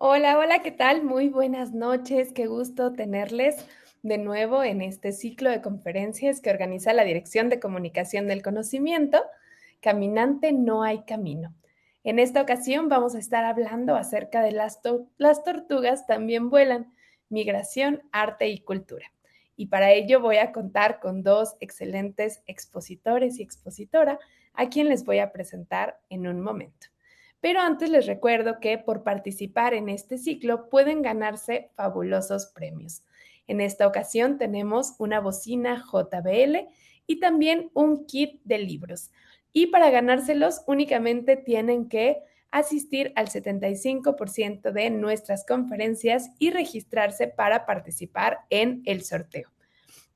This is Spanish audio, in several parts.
Hola, hola, ¿qué tal? Muy buenas noches, qué gusto tenerles de nuevo en este ciclo de conferencias que organiza la Dirección de Comunicación del Conocimiento, Caminante no hay camino. En esta ocasión vamos a estar hablando acerca de las tortugas también vuelan, migración, arte y cultura. Y para ello voy a contar con dos excelentes expositores y expositora a quien les voy a presentar en un momento. Pero antes les recuerdo que por participar en este ciclo pueden ganarse fabulosos premios. En esta ocasión tenemos una bocina JBL y también un kit de libros. Y para ganárselos únicamente tienen que asistir al 75% de nuestras conferencias y registrarse para participar en el sorteo.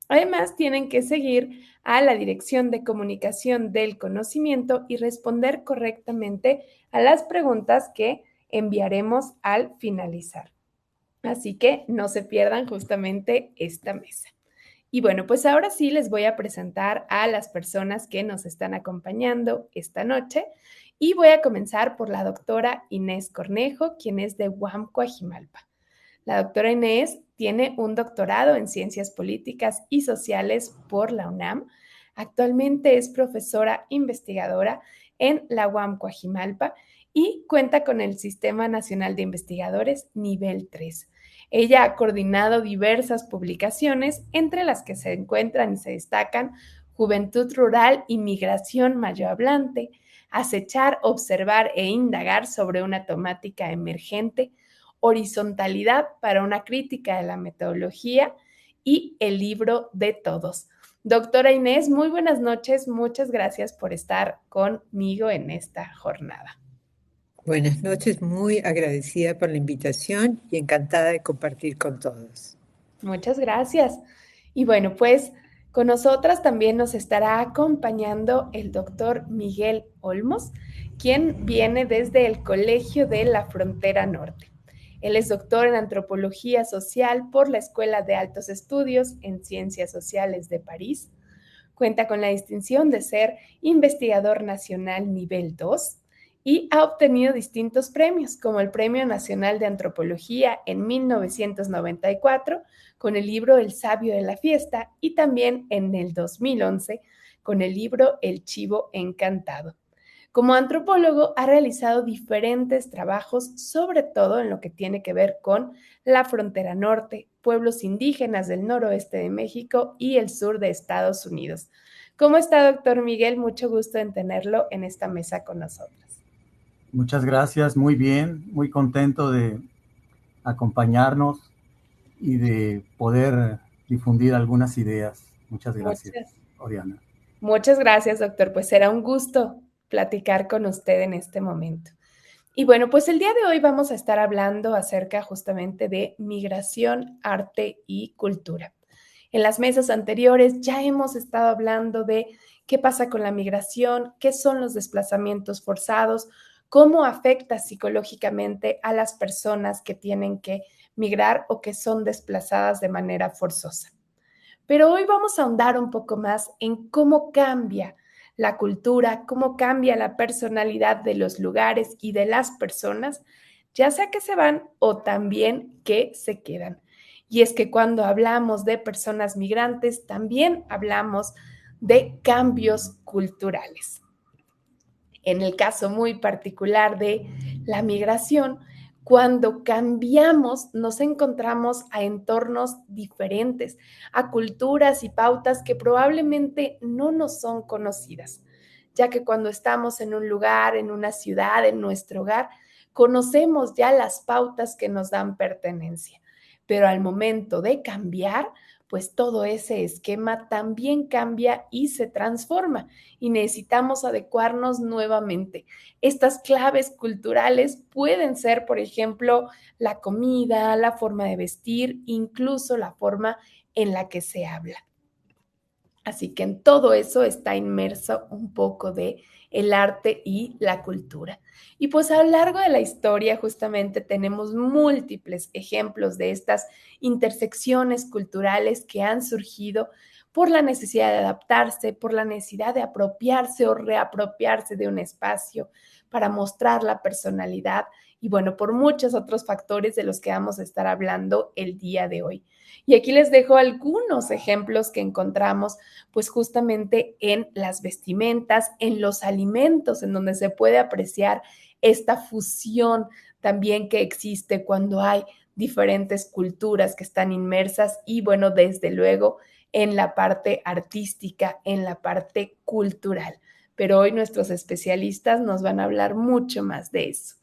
Además, tienen que seguir a la Dirección de Comunicación del Conocimiento y responder correctamente a las preguntas que enviaremos al finalizar. Así que no se pierdan justamente esta mesa. Y bueno, pues ahora sí les voy a presentar a las personas que nos están acompañando esta noche y voy a comenzar por la doctora Inés Cornejo, quien es de UAM Coajimalpa. La doctora Inés tiene un doctorado en Ciencias Políticas y Sociales por la UNAM. Actualmente es profesora investigadora en la UAM Coajimalpa y cuenta con el Sistema Nacional de Investigadores Nivel 3. Ella ha coordinado diversas publicaciones, entre las que se encuentran y se destacan Juventud Rural y Migración Mayohablante, Acechar, Observar e Indagar sobre una temática emergente, Horizontalidad para una crítica de la metodología y El libro de todos. Doctora Inés, muy buenas noches. Muchas gracias por estar conmigo en esta jornada. Buenas noches, muy agradecida por la invitación y encantada de compartir con todos. Muchas gracias. Y bueno, pues con nosotras también nos estará acompañando el doctor Miguel Olmos, quien viene desde el Colegio de la Frontera Norte. Él es doctor en Antropología Social por la Escuela de Altos Estudios en Ciencias Sociales de París. Cuenta con la distinción de ser investigador nacional nivel 2 y ha obtenido distintos premios, como el Premio Nacional de Antropología en 1994 con el libro El sabio de la fiesta y también en el 2011 con el libro El chivo encantado. Como antropólogo ha realizado diferentes trabajos, sobre todo en lo que tiene que ver con la frontera norte, pueblos indígenas del noroeste de México y el sur de Estados Unidos. ¿Cómo está, doctor Miguel? Mucho gusto en tenerlo en esta mesa con nosotros. Muchas gracias, muy bien, muy contento de acompañarnos y de poder difundir algunas ideas. Muchas gracias, Muchas, Oriana. muchas gracias, doctor. Pues será un gusto platicar con usted en este momento. Y bueno, pues el día de hoy vamos a estar hablando acerca justamente de migración, arte y cultura. En las mesas anteriores ya hemos estado hablando de qué pasa con la migración, qué son los desplazamientos forzados, cómo afecta psicológicamente a las personas que tienen que migrar o que son desplazadas de manera forzosa. Pero hoy vamos a ahondar un poco más en cómo cambia la cultura, cómo cambia la personalidad de los lugares y de las personas, ya sea que se van o también que se quedan. Y es que cuando hablamos de personas migrantes, también hablamos de cambios culturales. En el caso muy particular de la migración, cuando cambiamos, nos encontramos a entornos diferentes, a culturas y pautas que probablemente no nos son conocidas, ya que cuando estamos en un lugar, en una ciudad, en nuestro hogar, conocemos ya las pautas que nos dan pertenencia. Pero al momento de cambiar, pues todo ese esquema también cambia y se transforma y necesitamos adecuarnos nuevamente. Estas claves culturales pueden ser, por ejemplo, la comida, la forma de vestir, incluso la forma en la que se habla. Así que en todo eso está inmerso un poco de el arte y la cultura. Y pues a lo largo de la historia justamente tenemos múltiples ejemplos de estas intersecciones culturales que han surgido por la necesidad de adaptarse, por la necesidad de apropiarse o reapropiarse de un espacio para mostrar la personalidad y bueno, por muchos otros factores de los que vamos a estar hablando el día de hoy. Y aquí les dejo algunos ejemplos que encontramos pues justamente en las vestimentas, en los alimentos, en donde se puede apreciar esta fusión también que existe cuando hay diferentes culturas que están inmersas y bueno, desde luego en la parte artística, en la parte cultural. Pero hoy nuestros especialistas nos van a hablar mucho más de eso.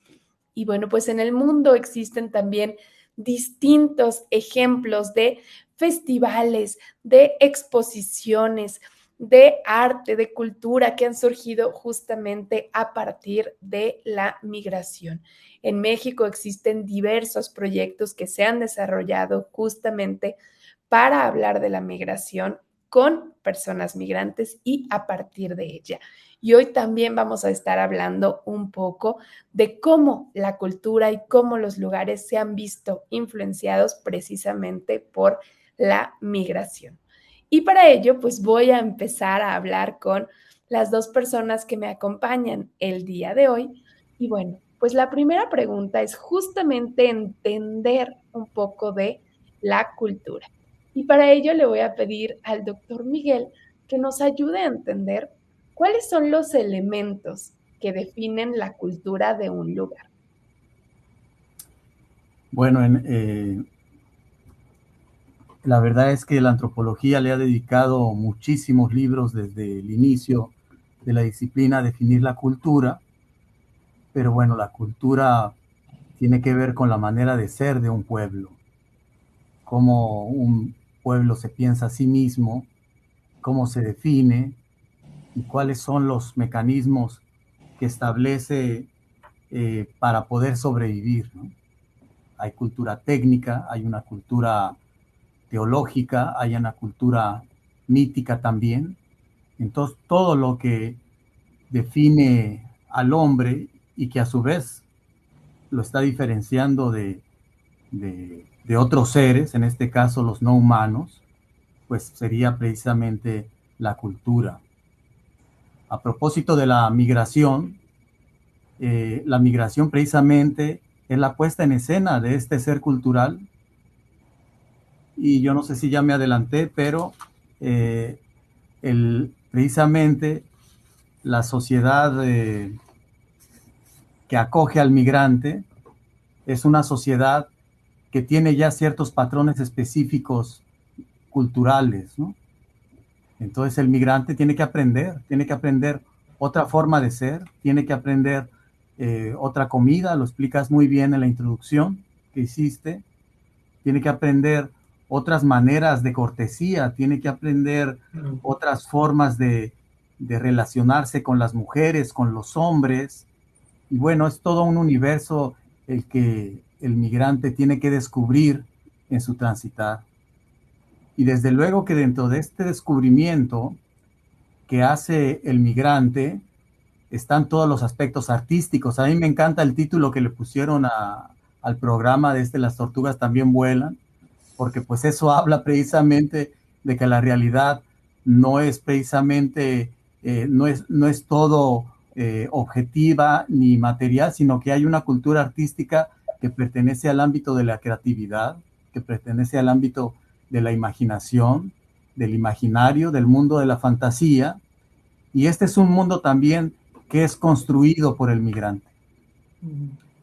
Y bueno, pues en el mundo existen también distintos ejemplos de festivales, de exposiciones, de arte, de cultura que han surgido justamente a partir de la migración. En México existen diversos proyectos que se han desarrollado justamente para hablar de la migración con personas migrantes y a partir de ella. Y hoy también vamos a estar hablando un poco de cómo la cultura y cómo los lugares se han visto influenciados precisamente por la migración. Y para ello, pues voy a empezar a hablar con las dos personas que me acompañan el día de hoy. Y bueno, pues la primera pregunta es justamente entender un poco de la cultura. Y para ello le voy a pedir al doctor Miguel que nos ayude a entender cuáles son los elementos que definen la cultura de un lugar. Bueno, la verdad es que la antropología le ha dedicado muchísimos libros desde el inicio de la disciplina a definir la cultura, pero bueno, la cultura tiene que ver con la manera de ser de un pueblo, cómo un pueblo se piensa a sí mismo, cómo se define y cuáles son los mecanismos que establece para poder sobrevivir, ¿no? Hay cultura técnica, hay una cultura teológica, hay una cultura mítica también. Entonces, todo lo que define al hombre y que a su vez lo está diferenciando de otros seres, en este caso los no humanos, pues sería precisamente la cultura. A propósito de la migración precisamente es la puesta en escena de este ser cultural. Y yo no sé si ya me adelanté, pero precisamente la sociedad que acoge al migrante es una sociedad que tiene ya ciertos patrones específicos culturales, ¿no? Entonces el migrante tiene que aprender otra forma de ser, tiene que aprender otra comida, lo explicas muy bien en la introducción que hiciste, tiene que aprender otras maneras de cortesía, tiene que aprender otras formas de relacionarse con las mujeres, con los hombres. Y bueno, es todo un universo el que el migrante tiene que descubrir en su transitar. Y desde luego que dentro de este descubrimiento que hace el migrante están todos los aspectos artísticos. A mí me encanta el título que le pusieron al programa de Las tortugas también vuelan, porque pues eso habla precisamente de que la realidad no es precisamente, no es todo objetiva ni material, sino que hay una cultura artística que pertenece al ámbito de la creatividad, que pertenece al ámbito de la imaginación, del imaginario, del mundo de la fantasía, y este es un mundo también que es construido por el migrante.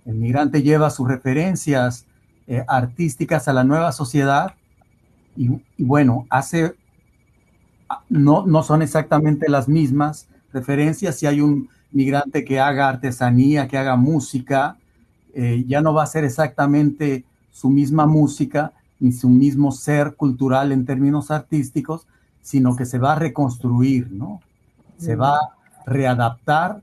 El migrante lleva sus referencias artísticas a la nueva sociedad y bueno, no son exactamente las mismas referencias. Si hay un migrante que haga artesanía, que haga música, ya no va a ser exactamente su misma música ni su mismo ser cultural en términos artísticos, sino que se va a reconstruir, ¿no? Se va a readaptar,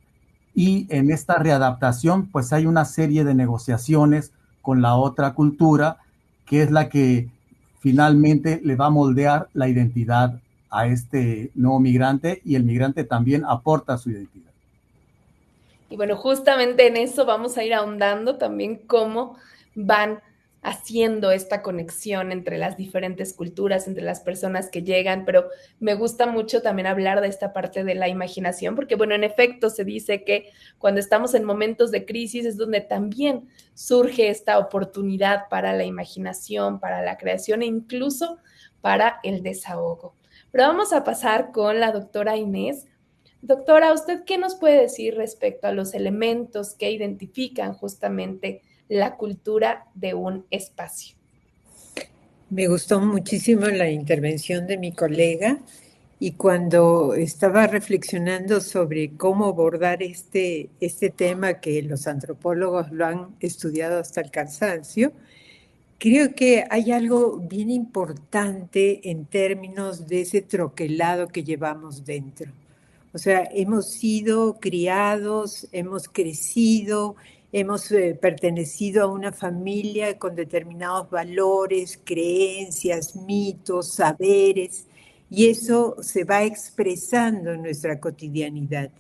y en esta readaptación pues hay una serie de negociaciones con la otra cultura, que es la que finalmente le va a moldear la identidad a este nuevo migrante, y el migrante también aporta su identidad. Y bueno, justamente en eso vamos a ir ahondando también cómo van haciendo esta conexión entre las diferentes culturas, entre las personas que llegan, pero me gusta mucho también hablar de esta parte de la imaginación, porque bueno, en efecto se dice que cuando estamos en momentos de crisis es donde también surge esta oportunidad para la imaginación, para la creación e incluso para el desahogo. Pero vamos a pasar con la doctora Inés. Doctora, ¿usted qué nos puede decir respecto a los elementos que identifican justamente la cultura de un espacio? Me gustó muchísimo la intervención de mi colega y cuando estaba reflexionando sobre cómo abordar este tema que los antropólogos lo han estudiado hasta el cansancio, creo que hay algo bien importante en términos de ese troquelado que llevamos dentro. O sea, hemos sido criados, hemos crecido, hemos pertenecido a una familia con determinados valores, creencias, mitos, saberes, y eso se va expresando en nuestra cotidianidad.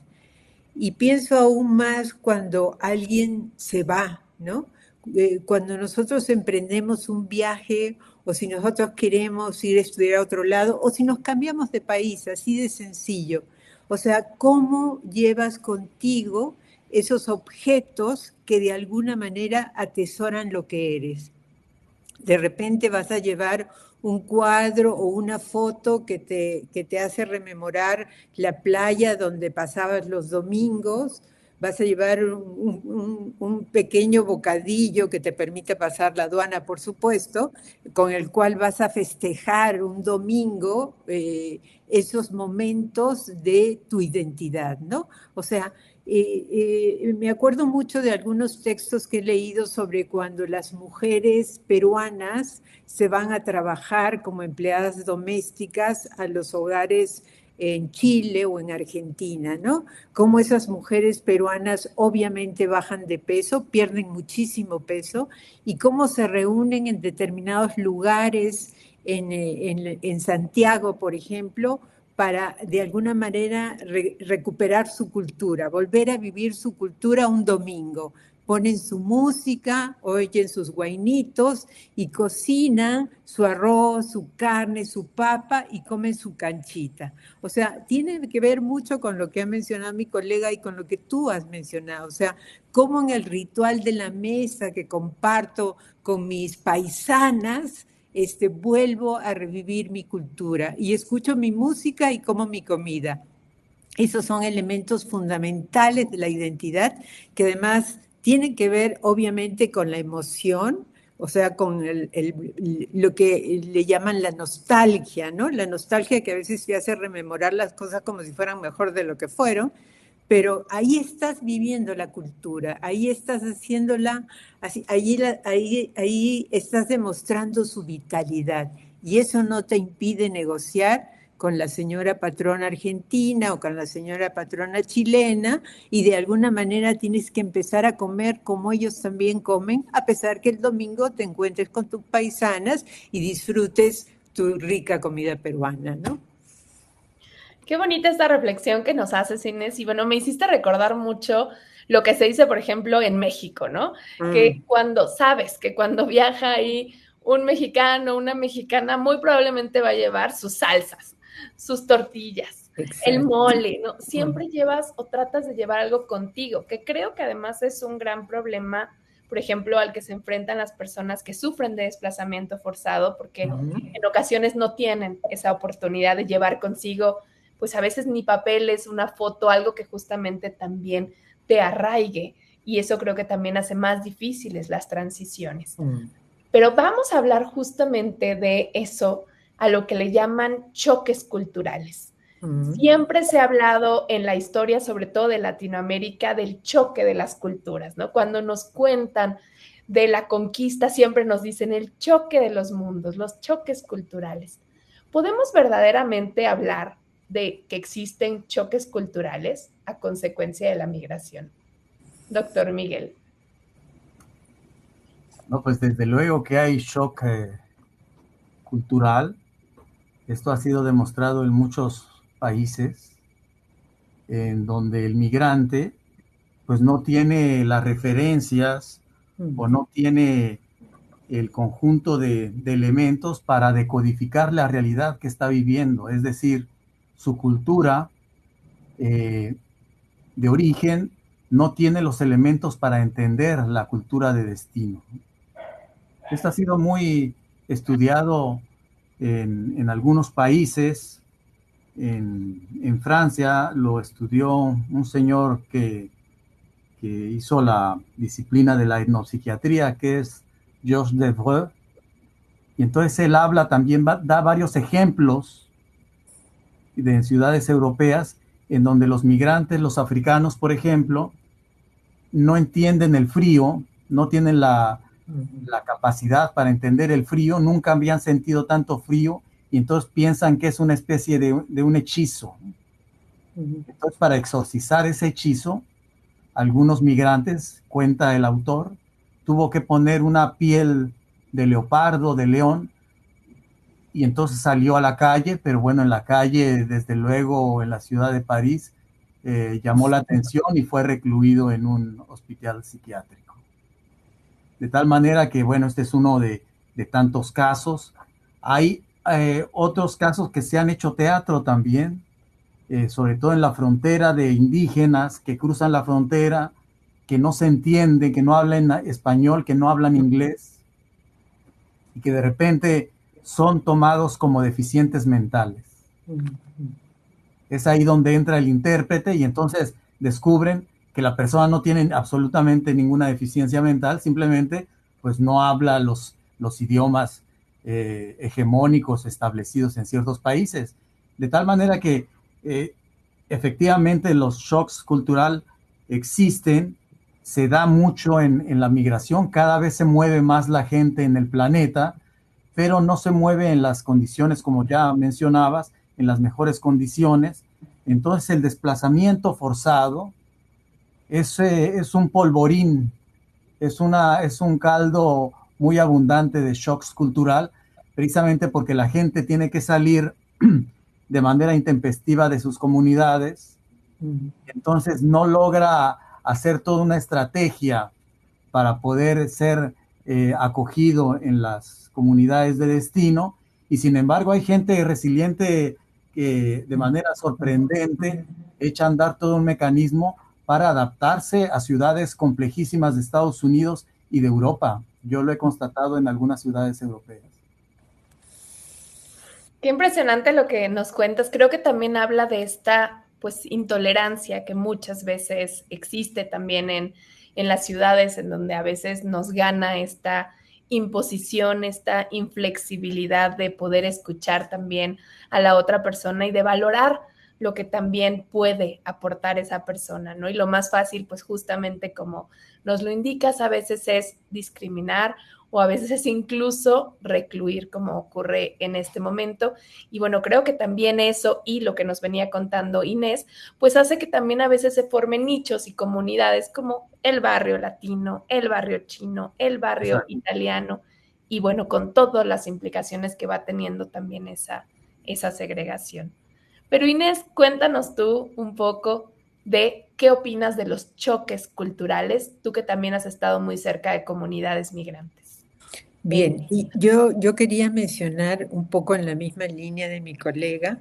Y pienso aún más cuando alguien se va, ¿no? Cuando nosotros emprendemos un viaje o si nosotros queremos ir a estudiar a otro lado o si nos cambiamos de país, así de sencillo. O sea, ¿cómo llevas contigo esos objetos que de alguna manera atesoran lo que eres? De repente vas a llevar un cuadro o una foto que te hace rememorar la playa donde pasabas los domingos, vas a llevar un pequeño bocadillo que te permite pasar la aduana, por supuesto, con el cual vas a festejar un domingo esos momentos de tu identidad, ¿no? O sea, me acuerdo mucho de algunos textos que he leído sobre cuando las mujeres peruanas se van a trabajar como empleadas domésticas a los hogares en Chile o en Argentina, ¿no? Cómo esas mujeres peruanas obviamente bajan de peso, pierden muchísimo peso, y cómo se reúnen en determinados lugares en Santiago, por ejemplo, para de alguna manera recuperar su cultura, volver a vivir su cultura un domingo. Ponen su música, oyen sus guainitos y cocinan su arroz, su carne, su papa y comen su canchita. O sea, tiene que ver mucho con lo que ha mencionado mi colega y con lo que tú has mencionado. O sea, cómo en el ritual de la mesa que comparto con mis paisanas, vuelvo a revivir mi cultura y escucho mi música y como mi comida. Esos son elementos fundamentales de la identidad que además tienen que ver obviamente con la emoción, o sea, con lo que le llaman la nostalgia, ¿no? La nostalgia que a veces te hace rememorar las cosas como si fueran mejor de lo que fueron, pero ahí estás viviendo la cultura, ahí estás haciéndola, ahí estás demostrando su vitalidad y eso no te impide negociar con la señora patrona argentina o con la señora patrona chilena y de alguna manera tienes que empezar a comer como ellos también comen, a pesar que el domingo te encuentres con tus paisanas y disfrutes tu rica comida peruana, ¿no? Qué bonita esta reflexión que nos haces, Inés. Y bueno, me hiciste recordar mucho lo que se dice, por ejemplo, en México, ¿no? Que cuando sabes que cuando viaja ahí un mexicano, una mexicana, muy probablemente va a llevar sus salsas, sus tortillas, el Exacto. mole, ¿no? Siempre llevas o tratas de llevar algo contigo, que creo que además es un gran problema, por ejemplo, al que se enfrentan las personas que sufren de desplazamiento forzado, porque en ocasiones no tienen esa oportunidad de llevar consigo pues a veces ni papeles, una foto, algo que justamente también te arraigue. Y eso creo que también hace más difíciles las transiciones. Pero vamos a hablar justamente de eso, a lo que le llaman choques culturales. Siempre se ha hablado en la historia, sobre todo de Latinoamérica, del choque de las culturas, ¿no? Cuando nos cuentan de la conquista, siempre nos dicen el choque de los mundos, los choques culturales. ¿Podemos verdaderamente hablar de que existen choques culturales a consecuencia de la migración? Doctor Miguel. No, pues desde luego que hay shock cultural. Esto ha sido demostrado en muchos países en donde el migrante pues no tiene las referencias o no tiene el conjunto de elementos para decodificar la realidad que está viviendo, es decir, su cultura de origen no tiene los elementos para entender la cultura de destino. Esto ha sido muy estudiado en algunos países. En Francia lo estudió un señor que hizo la disciplina de la etnopsiquiatría, que es Georges Devreux, y entonces él habla también, da varios ejemplos de ciudades europeas en donde los migrantes, los africanos, por ejemplo, no entienden el frío, no tienen la capacidad para entender el frío, nunca habían sentido tanto frío, y entonces piensan que es una especie de un hechizo. Entonces, para exorcizar ese hechizo, algunos migrantes, cuenta el autor, tuvo que poner una piel de leopardo, de león, y entonces salió a la calle, pero bueno, en la calle, desde luego, en la ciudad de París, llamó la atención y fue recluido en un hospital psiquiátrico. De tal manera que, bueno, este es uno de tantos casos. Hay otros casos que se han hecho teatro también, sobre todo en la frontera, de indígenas que cruzan la frontera, que no se entienden, que no hablan español, que no hablan inglés, y que de repente son tomados como deficientes mentales. Es ahí donde entra el intérprete y entonces descubren que la persona no tiene absolutamente ninguna deficiencia mental, simplemente pues no habla los idiomas hegemónicos establecidos en ciertos países. De tal manera que efectivamente los shocks culturales existen, se da mucho en la migración, cada vez se mueve más la gente en el planeta, pero no se mueve en las condiciones, como ya mencionabas, en las mejores condiciones. Entonces el desplazamiento forzado es un polvorín, es un caldo muy abundante de shocks cultural, precisamente porque la gente tiene que salir de manera intempestiva de sus comunidades, entonces no logra hacer toda una estrategia para poder ser acogido en las comunidades de destino, y sin embargo hay gente resiliente que de manera sorprendente echa a andar todo un mecanismo para adaptarse a ciudades complejísimas de Estados Unidos y de Europa. Yo lo he constatado en algunas ciudades europeas. Qué impresionante lo que nos cuentas. Creo que también habla de esta pues intolerancia que muchas veces existe también en las ciudades, en donde a veces nos gana esta imposición, esta inflexibilidad de poder escuchar también a la otra persona y de valorar lo que también puede aportar esa persona, ¿no? Y lo más fácil, pues justamente como nos lo indicas, a veces es discriminar o a veces es incluso recluir, como ocurre en este momento. Y bueno, creo que también eso y lo que nos venía contando Inés, pues hace que también a veces se formen nichos y comunidades como el barrio latino, el barrio chino, el barrio italiano, y bueno, con todas las implicaciones que va teniendo también esa segregación. Pero Inés, cuéntanos tú un poco de qué opinas de los choques culturales, tú que también has estado muy cerca de comunidades migrantes. Bien, y yo quería mencionar un poco en la misma línea de mi colega,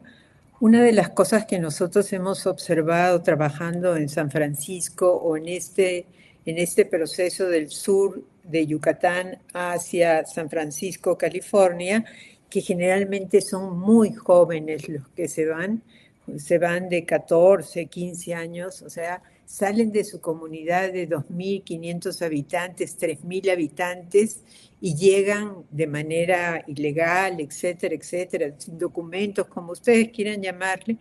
una de las cosas que nosotros hemos observado trabajando en San Francisco o en este proceso del sur de Yucatán hacia San Francisco, California, que generalmente son muy jóvenes los que se van de 14, 15 años, o sea, salen de su comunidad de 2.500 habitantes, 3.000 habitantes, y llegan de manera ilegal, etcétera, etcétera, sin documentos, como ustedes quieran llamarle,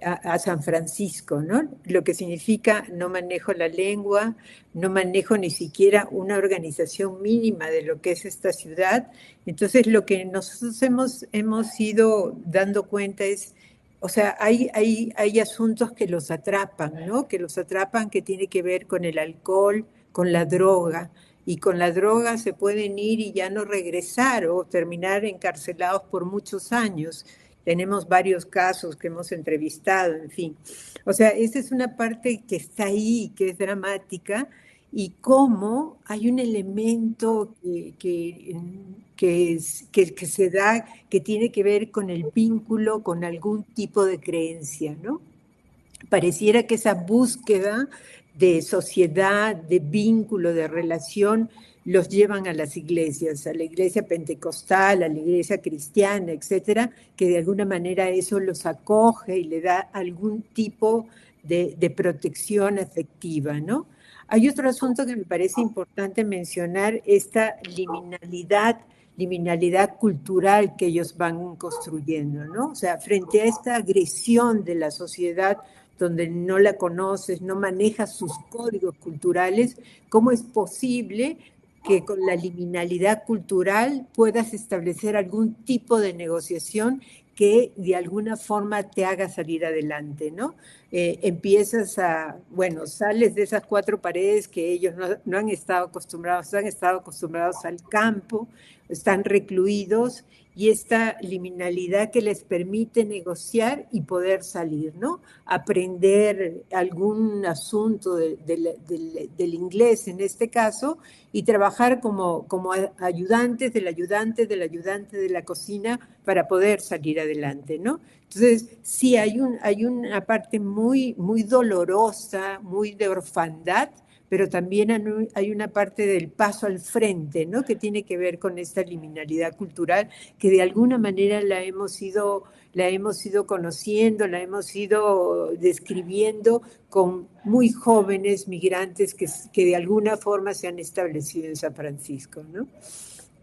a San Francisco, ¿no? Lo que significa no manejo la lengua, no manejo ni siquiera una organización mínima de lo que es esta ciudad. Entonces, lo que nosotros hemos ido dando cuenta es, o sea, hay asuntos que los atrapan, ¿no? Que los atrapan, que tiene que ver con el alcohol, con la droga, y con la droga se pueden ir y ya no regresar o terminar encarcelados por muchos años. Tenemos varios casos que hemos entrevistado, en fin. O sea, esa es una parte que está ahí, que es dramática, y cómo hay un elemento que se da, que tiene que ver con el vínculo con algún tipo de creencia, ¿no? Pareciera que esa búsqueda de sociedad, de vínculo, de relación, los llevan a las iglesias, a la iglesia pentecostal, a la iglesia cristiana, etcétera, que de alguna manera eso los acoge y le da algún tipo de protección afectiva, ¿no? Hay otro asunto que me parece importante mencionar, esta liminalidad cultural que ellos van construyendo, ¿no? O sea, frente a esta agresión de la sociedad donde no la conoces, no manejas sus códigos culturales, ¿cómo es posible que con la liminalidad cultural puedas establecer algún tipo de negociación que de alguna forma te haga salir adelante, ¿no? Empiezas bueno, sales de esas cuatro paredes que ellos no han estado acostumbrados al campo, están recluidos, y esta liminalidad que les permite negociar y poder salir, ¿no? Aprender algún asunto del inglés en este caso, y trabajar como ayudantes del ayudante de la cocina para poder salir adelante, ¿no? Entonces, sí, hay una parte muy, muy dolorosa, muy de orfandad, pero también hay una parte del paso al frente, ¿no? Que tiene que ver con esta liminalidad cultural, que de alguna manera la hemos ido conociendo, la hemos ido describiendo con muy jóvenes migrantes que de alguna forma se han establecido en San Francisco, ¿no?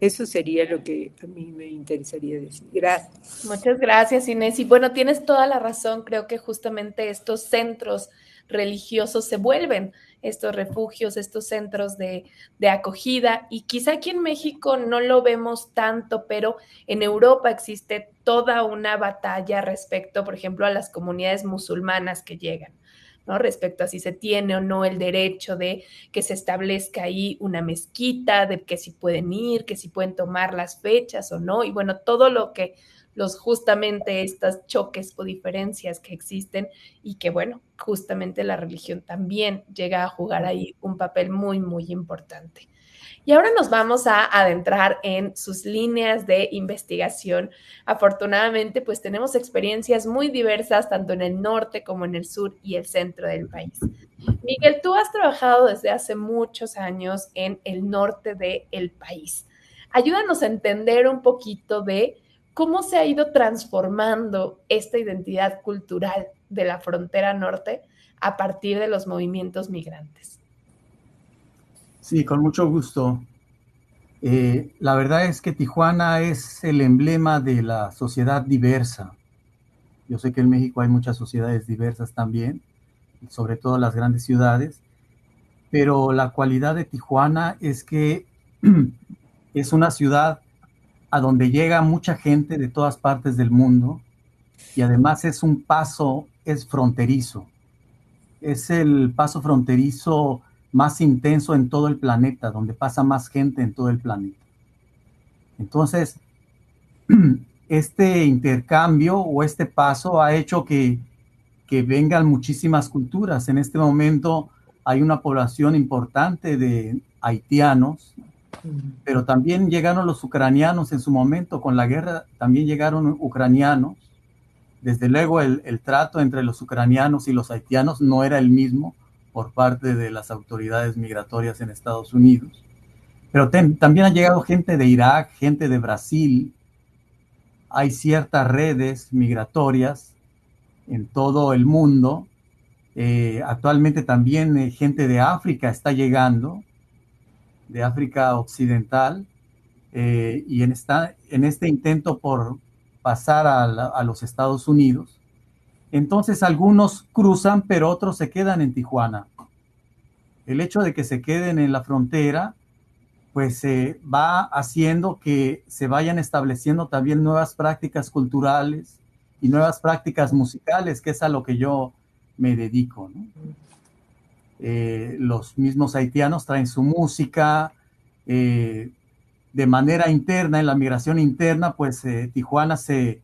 Eso sería lo que a mí me interesaría decir. Gracias. Muchas gracias, Inés. Y bueno, tienes toda la razón. Creo que justamente estos centros religiosos se vuelven estos refugios, estos centros de acogida. Y quizá aquí en México no lo vemos tanto, pero en Europa existe toda una batalla respecto, por ejemplo, a las comunidades musulmanas que llegan, ¿no? Respecto a si se tiene o no el derecho de que se establezca ahí una mezquita, de que si pueden ir, que si pueden tomar las fechas o no. Y bueno, todo lo que justamente estos choques o diferencias que existen y que, bueno, justamente la religión también llega a jugar ahí un papel muy, muy importante. Y ahora nos vamos a adentrar en sus líneas de investigación. Afortunadamente, pues tenemos experiencias muy diversas, tanto en el norte como en el sur y el centro del país. Miguel, tú has trabajado desde hace muchos años en el norte del país. Ayúdanos a entender un poquito de cómo se ha ido transformando esta identidad cultural de la frontera norte a partir de los movimientos migrantes. Sí, con mucho gusto. La verdad es que Tijuana es el emblema de la sociedad diversa. Yo sé que en México hay muchas sociedades diversas también, sobre todo las grandes ciudades, pero la cualidad de Tijuana es que es una ciudad a donde llega mucha gente de todas partes del mundo, y además es fronterizo. Es el paso fronterizo más intenso en todo el planeta, donde pasa más gente en todo el planeta. Entonces, este intercambio o este paso ha hecho que vengan muchísimas culturas. En este momento hay una población importante de haitianos, pero también llegaron los ucranianos en su momento. Con la guerra también llegaron ucranianos. Desde luego el trato entre los ucranianos y los haitianos no era el mismo por parte de las autoridades migratorias en Estados Unidos. Pero también ha llegado gente de Irak, gente de Brasil. Hay ciertas redes migratorias en todo el mundo. Actualmente también gente de África está llegando, de África Occidental, y en este intento por pasar a los Estados Unidos. Entonces algunos cruzan, pero otros se quedan en Tijuana. El hecho de que se queden en la frontera, pues va haciendo que se vayan estableciendo también nuevas prácticas culturales y nuevas prácticas musicales, que es a lo que yo me dedico, ¿no? Los mismos haitianos traen su música, de manera interna, en la migración interna, pues Tijuana se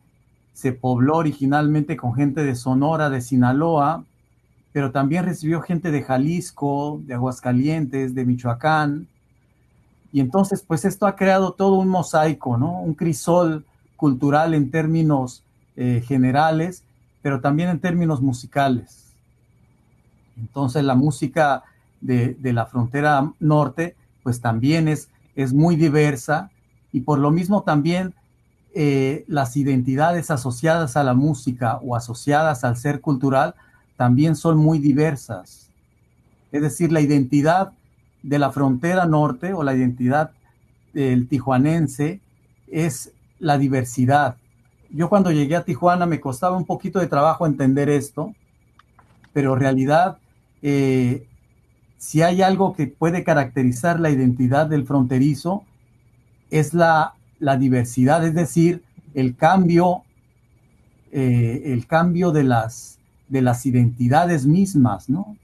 pobló originalmente con gente de Sonora, de Sinaloa, pero también recibió gente de Jalisco, de Aguascalientes, de Michoacán, y entonces pues esto ha creado todo un mosaico, ¿no? Un crisol cultural en términos generales, pero también en términos musicales. Entonces la música de la frontera norte pues también es muy diversa, y por lo mismo también las identidades asociadas a la música o asociadas al ser cultural también son muy diversas. Es decir, la identidad de la frontera norte o la identidad del tijuanense es la diversidad. Yo cuando llegué a Tijuana me costaba un poquito de trabajo entender esto, pero en realidad si hay algo que puede caracterizar la identidad del fronterizo es la diversidad, es decir, el cambio de las identidades mismas, ¿no?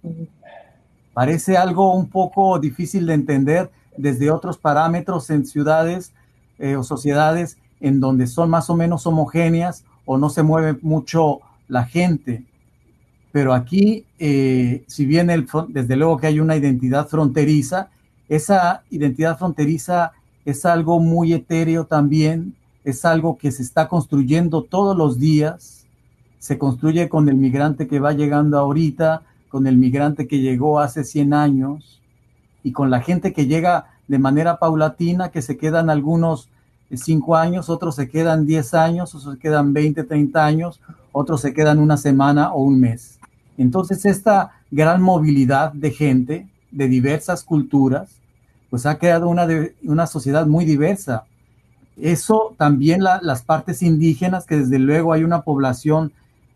Parece algo un poco difícil de entender desde otros parámetros en ciudades o sociedades en donde son más o menos homogéneas o no se mueve mucho la gente. Pero aquí, si bien desde luego que hay una identidad fronteriza, esa identidad fronteriza es algo muy etéreo también, es algo que se está construyendo todos los días, se construye con el migrante que va llegando ahorita, con el migrante que llegó hace 100 años, y con la gente que llega de manera paulatina, que se quedan algunos 5 años, otros se quedan 10 años, otros se quedan 20, 30 años, otros se quedan una semana o un mes. Entonces esta gran movilidad de gente de diversas culturas, pues ha creado una sociedad muy diversa. Eso también las partes indígenas, que desde luego hay una población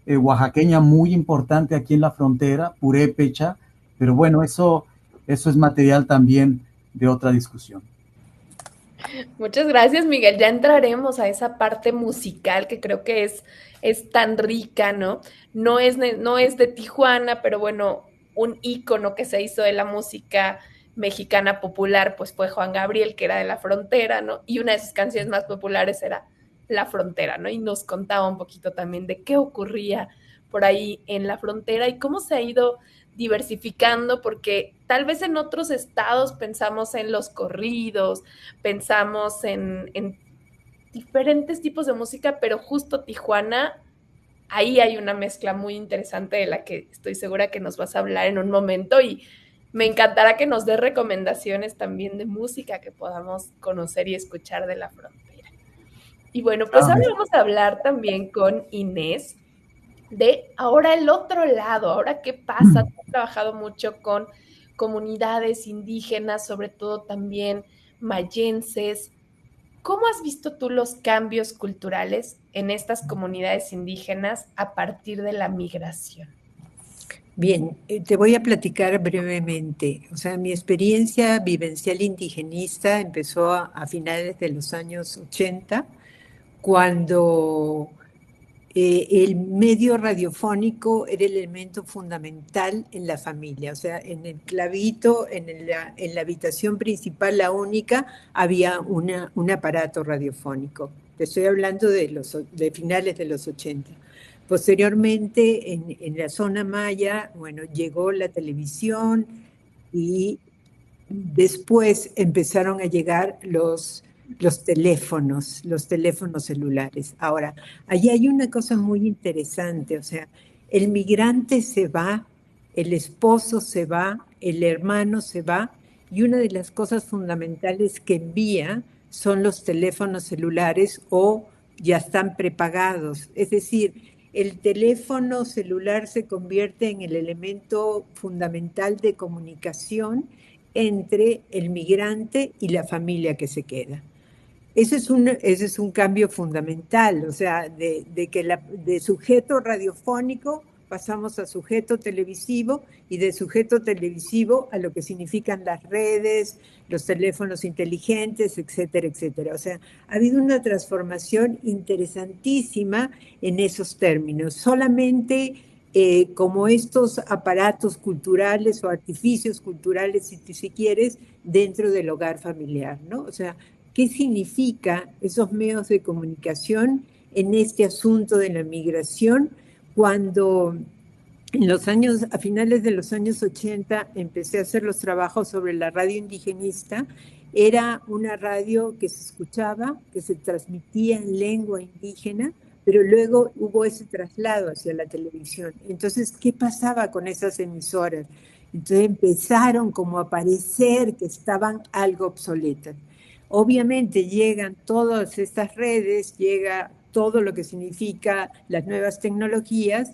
oaxaqueña muy importante aquí en la frontera, purépecha, pero bueno, eso es material también de otra discusión. Muchas gracias, Miguel. Ya entraremos a esa parte musical que creo que es tan rica, ¿no? No es de Tijuana, pero bueno, un ícono que se hizo de la música mexicana popular, pues fue Juan Gabriel, que era de la frontera, ¿no? Y una de sus canciones más populares era La Frontera, ¿no? Y nos contaba un poquito también de qué ocurría por ahí en la frontera y cómo se ha ido diversificando, porque tal vez en otros estados pensamos en los corridos, pensamos en diferentes tipos de música, pero justo Tijuana, ahí hay una mezcla muy interesante de la que estoy segura que nos vas a hablar en un momento, y me encantará que nos des recomendaciones también de música que podamos conocer y escuchar de la frontera. Y bueno, pues ahora vamos a hablar también con Inés de ahora el otro lado, ahora qué pasa. Tú has trabajado mucho con comunidades indígenas, sobre todo también mayenses. ¿Cómo has visto tú los cambios culturales en estas comunidades indígenas a partir de la migración? Bien, te voy a platicar brevemente. O sea, mi experiencia vivencial indigenista empezó a finales de los años 80, cuando el medio radiofónico era el elemento fundamental en la familia. O sea, en el clavito, en la habitación principal, la única, había un aparato radiofónico. Te estoy hablando de finales de los 80. Posteriormente, en la zona maya, bueno, llegó la televisión y después empezaron a llegar los teléfonos celulares. Ahora, allí hay una cosa muy interesante, o sea, el migrante se va, el esposo se va, el hermano se va, y una de las cosas fundamentales que envía son los teléfonos celulares o ya están prepagados. Es decir, el teléfono celular se convierte en el elemento fundamental de comunicación entre el migrante y la familia que se queda. Ese es un cambio fundamental, o sea, de sujeto radiofónico pasamos a sujeto televisivo, y de sujeto televisivo a lo que significan las redes, los teléfonos inteligentes, etcétera, etcétera. O sea, ha habido una transformación interesantísima en esos términos. Solamente como estos aparatos culturales o artificios culturales, si quieres, dentro del hogar familiar, ¿no? O sea, ¿qué significa esos medios de comunicación en este asunto de la migración cuando a finales de los años 80, empecé a hacer los trabajos sobre la radio indigenista. Era una radio que se escuchaba, que se transmitía en lengua indígena, pero luego hubo ese traslado hacia la televisión. Entonces, ¿qué pasaba con esas emisoras? Entonces empezaron como a parecer que estaban algo obsoletas. Obviamente llegan todas estas redes, llega todo lo que significa las nuevas tecnologías,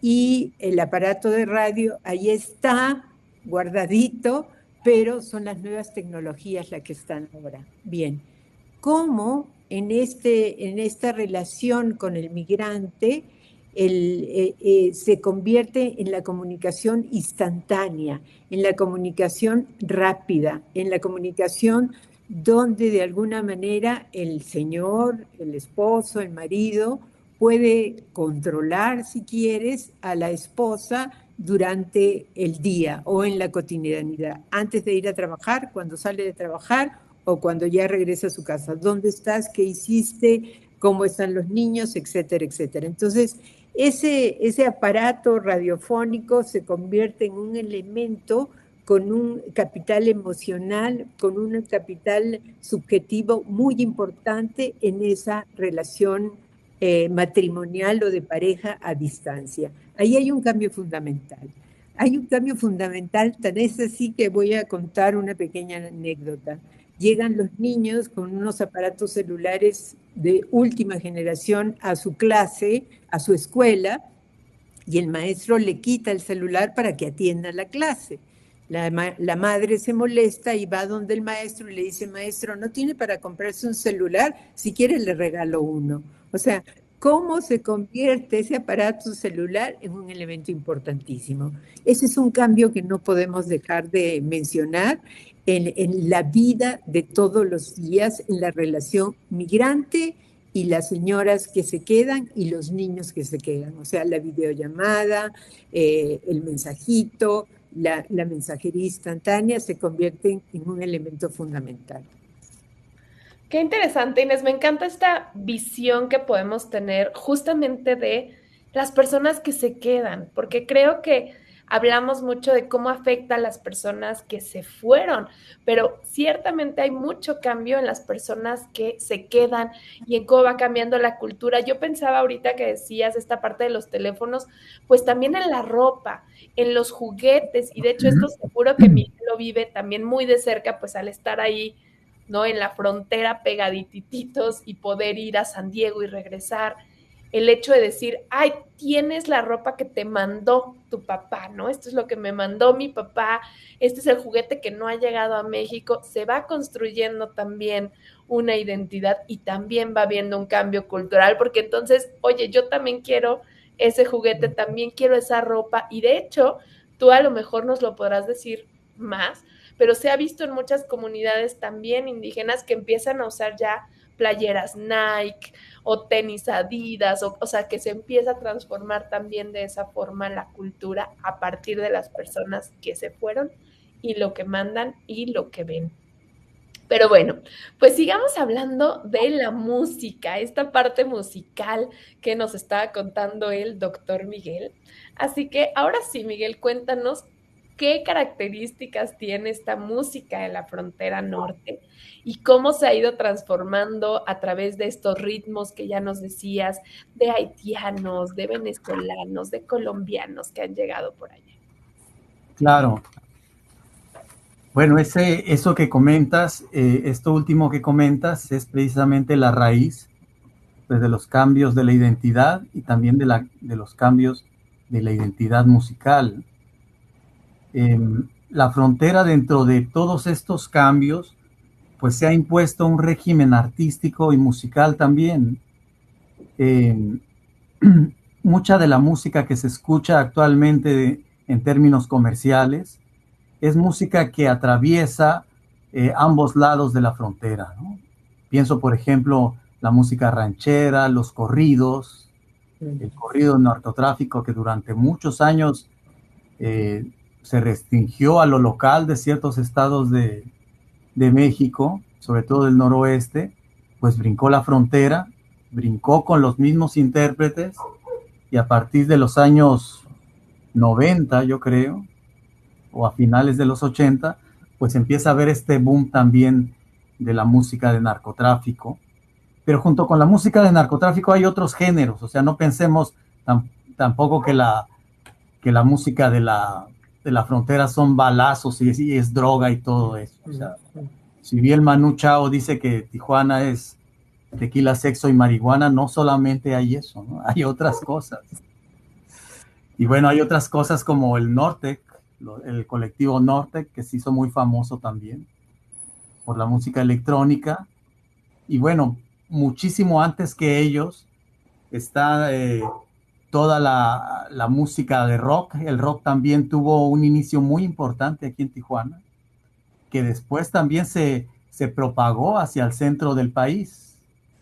y el aparato de radio ahí está guardadito, pero son las nuevas tecnologías las que están ahora. Bien, ¿cómo en esta relación con el migrante se convierte en la comunicación instantánea, en la comunicación rápida, en la comunicación donde de alguna manera el señor, el esposo, el marido puede controlar, si quieres, a la esposa durante el día o en la cotidianidad, antes de ir a trabajar, cuando sale de trabajar o cuando ya regresa a su casa. ¿Dónde estás? ¿Qué hiciste? ¿Cómo están los niños? Etcétera, etcétera. Entonces, ese aparato radiofónico se convierte en un elemento con un capital emocional, con un capital subjetivo muy importante en esa relación matrimonial o de pareja a distancia. Ahí hay un cambio fundamental. Hay un cambio fundamental, tan es así que voy a contar una pequeña anécdota. Llegan los niños con unos aparatos celulares de última generación a su clase, a su escuela, y el maestro le quita el celular para que atienda la clase. La madre se molesta y va donde el maestro y le dice: maestro, ¿no tiene para comprarse un celular? Si quiere le regalo uno. O sea, ¿cómo se convierte ese aparato celular en un elemento importantísimo? Ese es un cambio que no podemos dejar de mencionar en la vida de todos los días, en la relación migrante y las señoras que se quedan y los niños que se quedan. O sea, la videollamada, el mensajito, la mensajería instantánea se convierten en un elemento fundamental. Qué interesante, Inés. Me encanta esta visión que podemos tener justamente de las personas que se quedan, porque creo que hablamos mucho de cómo afecta a las personas que se fueron, pero ciertamente hay mucho cambio en las personas que se quedan y en cómo va cambiando la cultura. Yo pensaba ahorita que decías esta parte de los teléfonos, pues también en la ropa, en los juguetes, y de hecho esto seguro que Miguel lo vive también muy de cerca, pues al estar ahí, ¿no? En la frontera pegadititos y poder ir a San Diego y regresar. El hecho de decir, ay, tienes la ropa que te mandó tu papá, ¿no? Esto es lo que me mandó mi papá, este es el juguete que no ha llegado a México. Se va construyendo también una identidad y también va habiendo un cambio cultural, porque entonces, oye, yo también quiero ese juguete, también quiero esa ropa, y de hecho, tú a lo mejor nos lo podrás decir más, pero se ha visto en muchas comunidades también indígenas que empiezan a usar ya playeras Nike o tenis Adidas, o sea, que se empieza a transformar también de esa forma la cultura a partir de las personas que se fueron y lo que mandan y lo que ven. Pero bueno, pues sigamos hablando de la música, esta parte musical que nos estaba contando el doctor Miguel. Así que ahora sí, Miguel, cuéntanos qué características tiene esta música de la frontera norte y cómo se ha ido transformando a través de estos ritmos que ya nos decías, de haitianos, de venezolanos, de colombianos que han llegado por allá. Claro. Bueno, eso que comentas, esto último que comentas es precisamente la raíz, pues, de los cambios de la identidad y también de los cambios de la identidad musical. La frontera, dentro de todos estos cambios, pues se ha impuesto un régimen artístico y musical también. Mucha de la música que se escucha actualmente en términos comerciales es música que atraviesa ambos lados de la frontera, ¿no? Pienso, por ejemplo, la música ranchera, los corridos, el corrido narcotráfico que durante muchos años se restringió a lo local de ciertos estados de México, sobre todo del noroeste, pues brincó la frontera, brincó con los mismos intérpretes, y a partir de los años 90, yo creo, o a finales de los 80, pues empieza a haber este boom también de la música de narcotráfico. Pero junto con la música de narcotráfico hay otros géneros, o sea, no pensemos tampoco que la música de la frontera son balazos y es droga y todo eso. O sea, si bien Manu Chao dice que Tijuana es tequila, sexo y marihuana, no solamente hay eso, ¿no? Hay otras cosas. Y bueno, hay otras cosas como el Nortec, el colectivo Nortec, que se hizo muy famoso también por la música electrónica. Y bueno, muchísimo antes que ellos está toda la música de rock. El rock también tuvo un inicio muy importante aquí en Tijuana, que después también se propagó hacia el centro del país,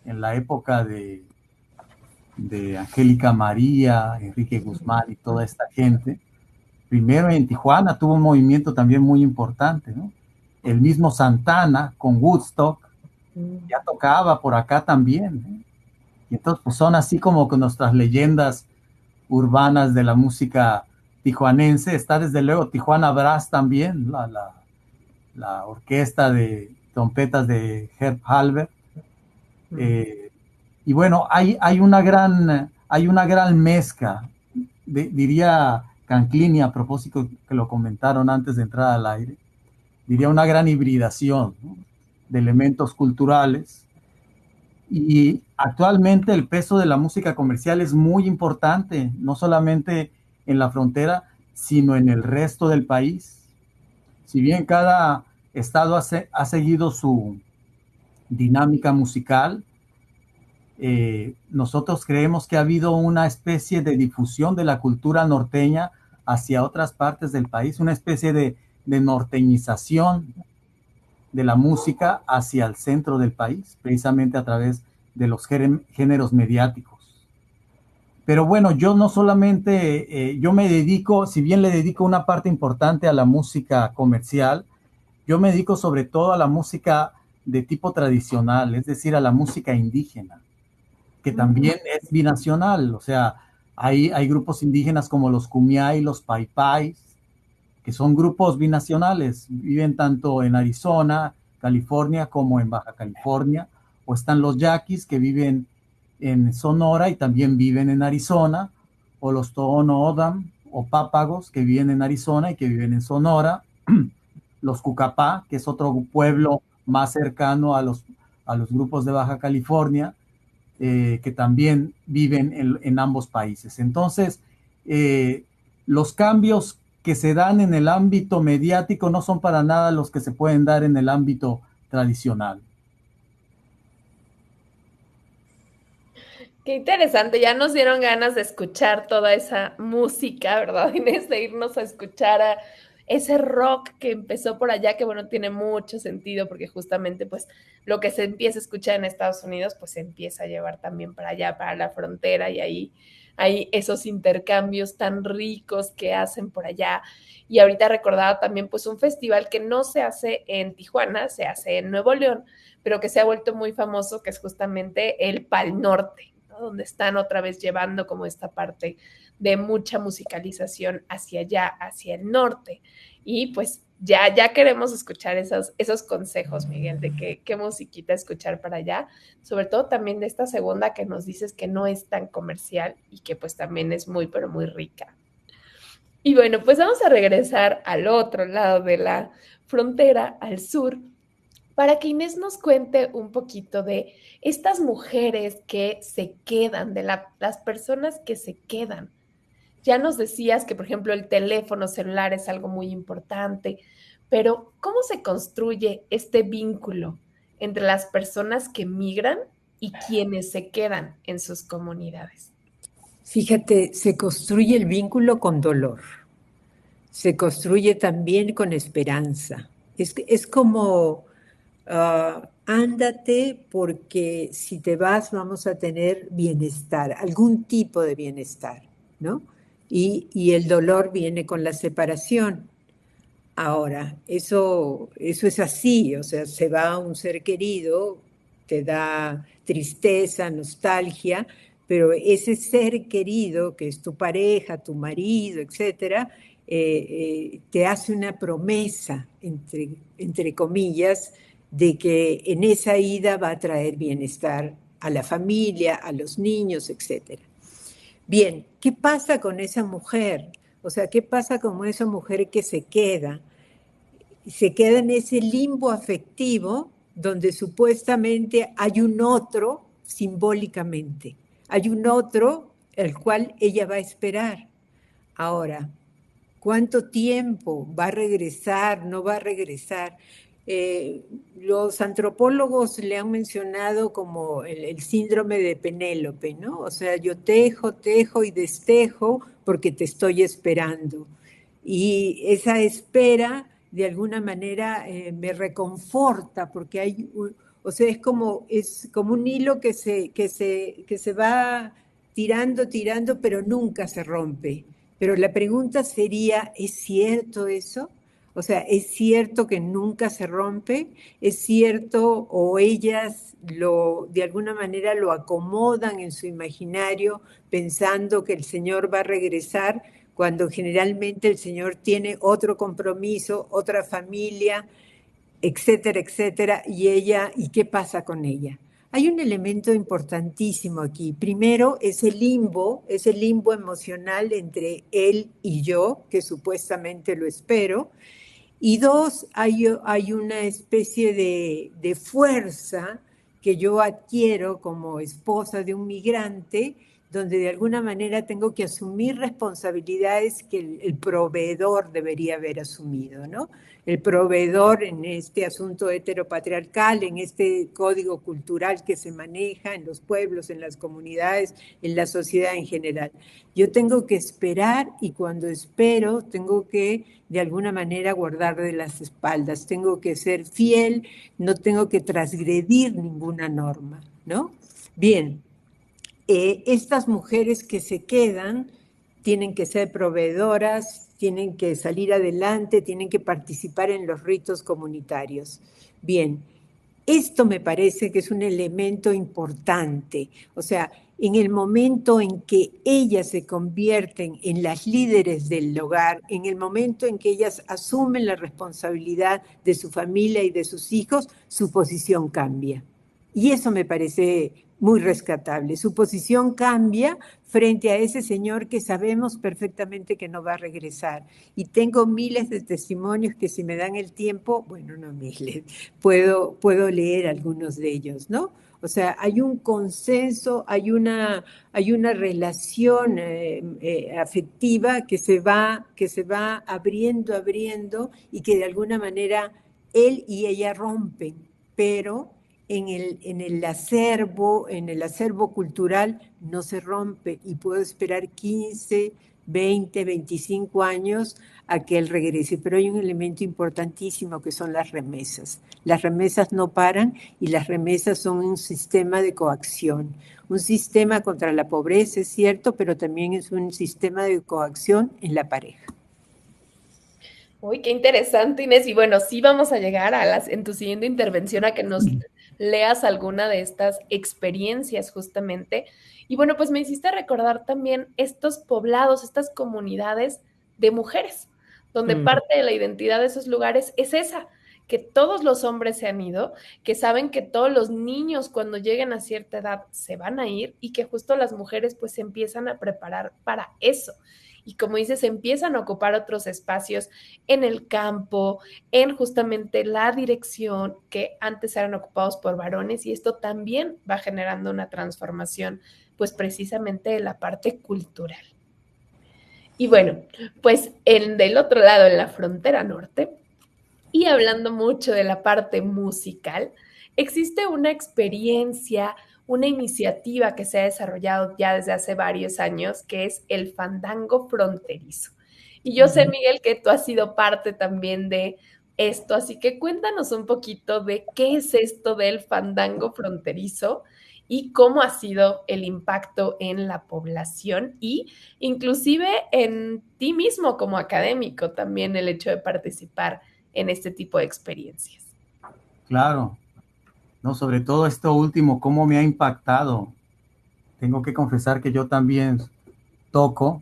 en la época de Angélica María, Enrique Guzmán y toda esta gente. Primero en Tijuana tuvo un movimiento también muy importante, ¿no? El mismo Santana con Woodstock ya tocaba por acá también, ¿eh? Y entonces pues son así como que nuestras leyendas urbanas de la música tijuanense. Está desde luego Tijuana Brass también, la orquesta de trompetas de Herb Halbert. Y bueno, hay una gran mezcla, diría Canclini, a propósito que lo comentaron antes de entrar al aire, diría una gran hibridación, ¿no?, de elementos culturales. Y actualmente el peso de la música comercial es muy importante, no solamente en la frontera, sino en el resto del país. Si bien cada estado ha seguido su dinámica musical, nosotros creemos que ha habido una especie de difusión de la cultura norteña hacia otras partes del país, una especie de norteñización de la música hacia el centro del país, precisamente a través de los géneros mediáticos. Pero bueno, yo no solamente, yo me dedico, si bien le dedico una parte importante a la música comercial, yo me dedico sobre todo a la música de tipo tradicional, es decir, a la música indígena, que también es binacional. O sea, hay grupos indígenas como los Kumiai, los Paipais, que son grupos binacionales, viven tanto en Arizona, California, como en Baja California, o están los Yaquis, que viven en Sonora y también viven en Arizona, o los Tohono O'odham o Pápagos, que viven en Arizona y que viven en Sonora, los Cucapá, que es otro pueblo más cercano a los grupos de Baja California, que también viven en ambos países. Entonces, los cambios que se dan en el ámbito mediático no son para nada los que se pueden dar en el ámbito tradicional. Qué interesante, ya nos dieron ganas de escuchar toda esa música, ¿verdad, Inés? De irnos a escuchar a ese rock que empezó por allá, que bueno, tiene mucho sentido porque justamente pues lo que se empieza a escuchar en Estados Unidos pues se empieza a llevar también para allá, para la frontera, y ahí hay esos intercambios tan ricos que hacen por allá. Y ahorita recordaba también pues un festival que no se hace en Tijuana, se hace en Nuevo León, pero que se ha vuelto muy famoso, que es justamente el Pal Norte, ¿no?, donde están otra vez llevando como esta parte de mucha musicalización hacia allá, hacia el norte. Y pues ya queremos escuchar esos consejos, Miguel, de qué musiquita escuchar para allá, sobre todo también de esta segunda que nos dices que no es tan comercial y que pues también es muy, pero muy rica. Y bueno, pues vamos a regresar al otro lado de la frontera, al sur, para que Inés nos cuente un poquito de estas mujeres que se quedan, de las personas que se quedan. Ya nos decías que, por ejemplo, el teléfono celular es algo muy importante, pero ¿cómo se construye este vínculo entre las personas que migran y quienes se quedan en sus comunidades? Fíjate, se construye el vínculo con dolor, se construye también con esperanza. Es como ándate porque si te vas vamos a tener bienestar, algún tipo de bienestar, ¿no? Y el dolor viene con la separación. Ahora, eso es así, o sea, se va un ser querido, te da tristeza, nostalgia, pero ese ser querido, que es tu pareja, tu marido, etcétera, te hace una promesa, entre comillas, de que en esa ida va a traer bienestar a la familia, a los niños, etcétera. Bien, ¿qué pasa con esa mujer? O sea, ¿qué pasa con esa mujer que se queda? Se queda en ese limbo afectivo donde supuestamente hay un otro simbólicamente. Hay un otro el cual ella va a esperar. Ahora, ¿cuánto tiempo va a regresar? ¿No va a regresar? Los antropólogos le han mencionado como el síndrome de Penélope, ¿no? O sea, yo tejo, tejo y destejo porque te estoy esperando. Y esa espera, de alguna manera, me reconforta porque hay, o sea, es como un hilo que se va tirando, tirando, pero nunca se rompe. Pero la pregunta sería, ¿es cierto eso? O sea, ¿es cierto que nunca se rompe? ¿Es cierto o ellas de alguna manera lo acomodan en su imaginario pensando que el Señor va a regresar cuando generalmente el Señor tiene otro compromiso, otra familia, etcétera, etcétera, ¿y qué pasa con ella? Hay un elemento importantísimo aquí. Primero, ese limbo emocional entre él y yo, que supuestamente lo espero. Y dos, hay una especie de fuerza que yo adquiero como esposa de un migrante, donde de alguna manera tengo que asumir responsabilidades que el proveedor debería haber asumido, ¿no? El proveedor en este asunto heteropatriarcal, en este código cultural que se maneja en los pueblos, en las comunidades, en la sociedad en general. Yo tengo que esperar y cuando espero tengo que de alguna manera guardar de las espaldas, tengo que ser fiel, no tengo que transgredir ninguna norma, ¿no? Bien, estas mujeres que se quedan tienen que ser proveedoras, tienen que salir adelante, tienen que participar en los ritos comunitarios. Bien, esto me parece que es un elemento importante. O sea, en el momento en que ellas se convierten en las líderes del hogar, en el momento en que ellas asumen la responsabilidad de su familia y de sus hijos, su posición cambia. Y eso me parece muy rescatable. Su posición cambia frente a ese señor que sabemos perfectamente que no va a regresar. Y tengo miles de testimonios que si me dan el tiempo, bueno, no miles, puedo leer algunos de ellos, ¿no? O sea, hay un consenso, hay una relación afectiva que se va abriendo y que de alguna manera él y ella rompen, pero en el acervo cultural no se rompe y puedo esperar 15, 20, 25 años a que él regrese. Pero hay un elemento importantísimo que son las remesas. Las remesas no paran y las remesas son un sistema de coacción. Un sistema contra la pobreza, es cierto, pero también es un sistema de coacción en la pareja. Uy, qué interesante, Inés. Y bueno, sí vamos a llegar en tu siguiente intervención a que nos leas alguna de estas experiencias justamente. Y bueno, pues me hiciste recordar también estos poblados, estas comunidades de mujeres, donde parte de la identidad de esos lugares es esa, que todos los hombres se han ido, que saben que todos los niños cuando lleguen a cierta edad se van a ir y que justo las mujeres pues se empiezan a preparar para eso. Y como dices, empiezan a ocupar otros espacios en el campo, en justamente la dirección que antes eran ocupados por varones y esto también va generando una transformación, pues precisamente de la parte cultural. Y bueno, pues del otro lado, en la frontera norte, y hablando mucho de la parte musical, existe una experiencia, una iniciativa que se ha desarrollado ya desde hace varios años, que es el fandango fronterizo. Y yo sé, Miguel, que tú has sido parte también de esto, así que cuéntanos un poquito de qué es esto del fandango fronterizo y cómo ha sido el impacto en la población y inclusive en ti mismo como académico también el hecho de participar en este tipo de experiencias. Claro, no, sobre todo esto último, cómo me ha impactado. tengo que confesar que yo también toco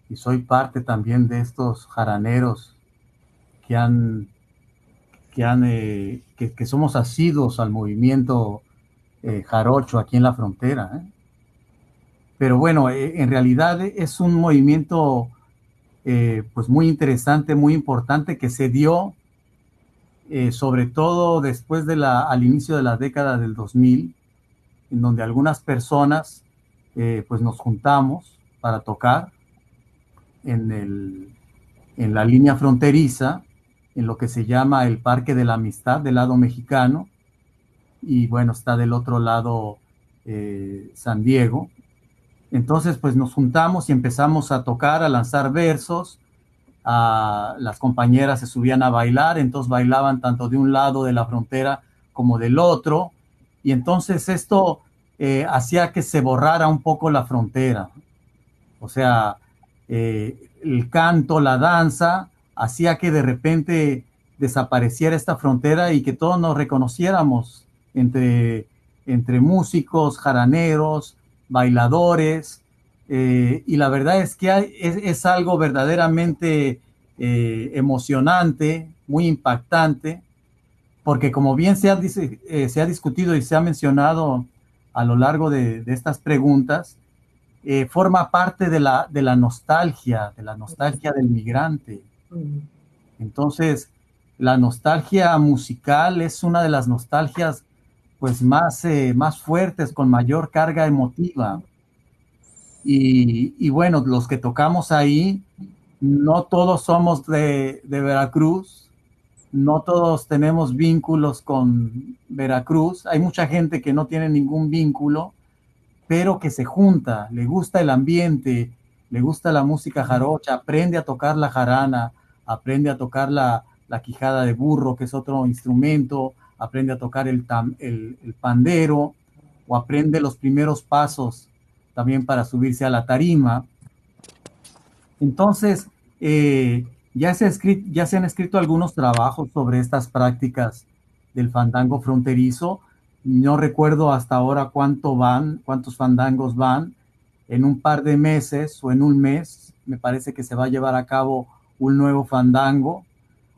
y soy parte también de estos jaraneros que que somos asiduos al movimiento jarocho aquí en la frontera, ¿eh? Pero bueno, en realidad es un movimiento pues muy interesante, muy importante que se dio sobre todo después al inicio de la década del 2000, en donde algunas personas pues nos juntamos para tocar en, en la línea fronteriza, en lo que se llama el Parque de la Amistad del lado mexicano, y bueno, está del otro lado San Diego. Entonces, pues nos juntamos y empezamos a tocar, a lanzar versos. Las compañeras se subían a bailar, entonces bailaban tanto de un lado de la frontera como del otro. Y entonces esto hacía que se borrara un poco la frontera. O sea, el canto, la danza, hacía que de repente desapareciera esta frontera y que todos nos reconociéramos entre músicos, jaraneros, bailadores, y la verdad es que es algo verdaderamente emocionante, muy impactante, porque como bien se ha discutido y se ha mencionado a lo largo de estas preguntas, forma parte de la nostalgia del migrante. Entonces, la nostalgia musical es una de las nostalgias pues más fuertes, con mayor carga emotiva. Y bueno, los que tocamos ahí, no todos somos de Veracruz, no todos tenemos vínculos con Veracruz. Hay mucha gente que no tiene ningún vínculo, pero que se junta, le gusta el ambiente, le gusta la música jarocha, aprende a tocar la jarana, aprende a tocar la quijada de burro, que es otro instrumento, aprende a tocar el pandero, o aprende los primeros pasos también para subirse a la tarima. Entonces, ya se han escrito algunos trabajos sobre estas prácticas del fandango fronterizo. No recuerdo hasta ahora cuántos fandangos van. En un par de meses o en un mes, me parece que se va a llevar a cabo un nuevo fandango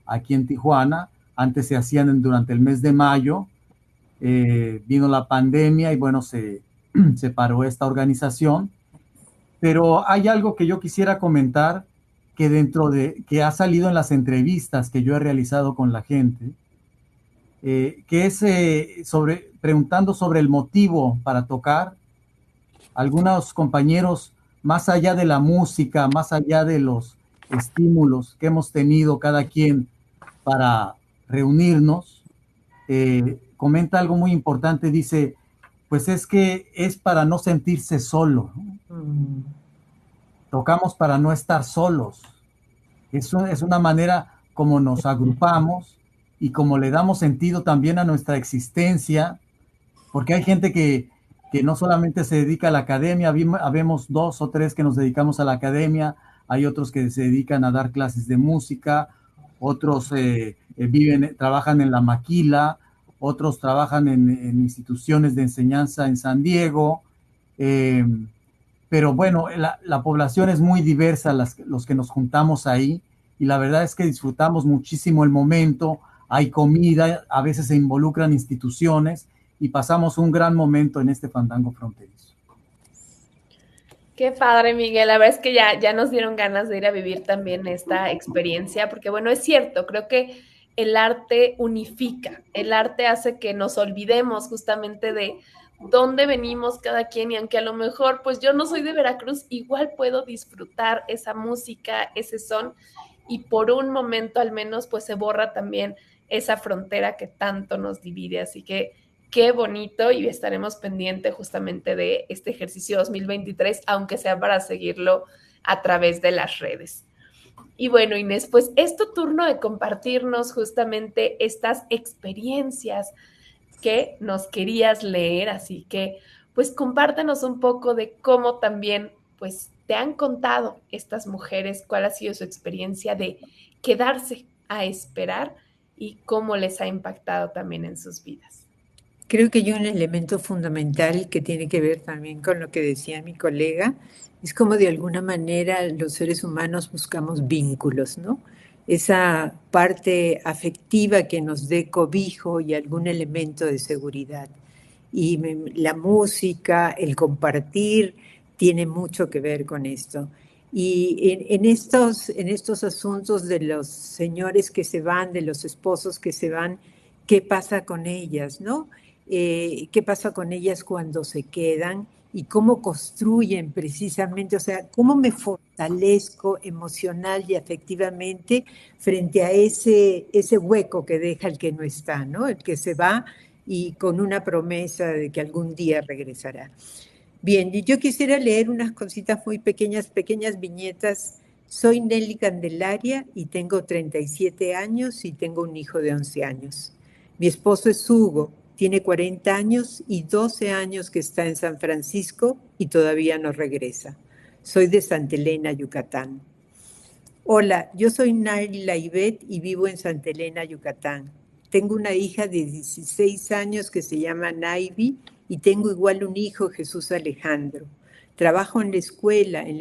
aquí en Tijuana. Antes se hacían durante el mes de mayo. Vino la pandemia y bueno, se paró esta organización. Pero hay algo que yo quisiera comentar que ha salido en las entrevistas que yo he realizado con la gente, que es preguntando sobre el motivo para tocar. Algunos compañeros, más allá de la música, más allá de los estímulos que hemos tenido cada quien para reunirnos, comenta algo muy importante, dice, pues es que es para no sentirse solo, ¿no? Tocamos para no estar solos. Eso es una manera como nos agrupamos y como le damos sentido también a nuestra existencia, porque hay gente que no solamente se dedica a la academia, habemos dos o tres que nos dedicamos a la academia, hay otros que se dedican a dar clases de música, otros trabajan en la maquila, otros trabajan en instituciones de enseñanza en San Diego, eh, pero bueno, la población es muy diversa, los que nos juntamos ahí, y la verdad es que disfrutamos muchísimo el momento, hay comida, a veces se involucran instituciones, y pasamos un gran momento en este fandango fronterizo. Qué padre, Miguel. La verdad es que ya nos dieron ganas de ir a vivir también esta experiencia, porque bueno, es cierto, creo que el arte unifica, el arte hace que nos olvidemos justamente de dónde venimos cada quien y aunque a lo mejor pues yo no soy de Veracruz, igual puedo disfrutar esa música, ese son y por un momento al menos pues se borra también esa frontera que tanto nos divide. Así que qué bonito y estaremos pendientes justamente de este ejercicio 2023, aunque sea para seguirlo a través de las redes. Y bueno, Inés, pues es tu turno de compartirnos justamente estas experiencias que nos querías leer, así que pues compártenos un poco de cómo también pues te han contado estas mujeres, cuál ha sido su experiencia de quedarse a esperar y cómo les ha impactado también en sus vidas. Creo que hay un elemento fundamental que tiene que ver también con lo que decía mi colega. Es como de alguna manera los seres humanos buscamos vínculos, ¿no? Esa parte afectiva que nos dé cobijo y algún elemento de seguridad. Y la música, el compartir, tiene mucho que ver con esto. Y en estos asuntos de los señores que se van, de los esposos que se van, ¿qué pasa con ellas, no? ¿Qué pasa con ellas cuando se quedan? Y cómo construyen precisamente, o sea, cómo me fortalezco emocional y afectivamente frente a ese hueco que deja el que no está, ¿no? El que se va y con una promesa de que algún día regresará. Bien, y yo quisiera leer unas cositas muy pequeñas, pequeñas viñetas. Soy Nelly Candelaria y tengo 37 años y tengo un hijo de 11 años. Mi esposo es Hugo, tiene 40 años y 12 años que está en San Francisco y todavía no regresa. Soy de Santa Elena, Yucatán. Hola, yo soy Naila Ivette y vivo en Santa Elena, Yucatán. Tengo una hija de 16 años que se llama Naivi y tengo igual un hijo, Jesús Alejandro. Trabajo en la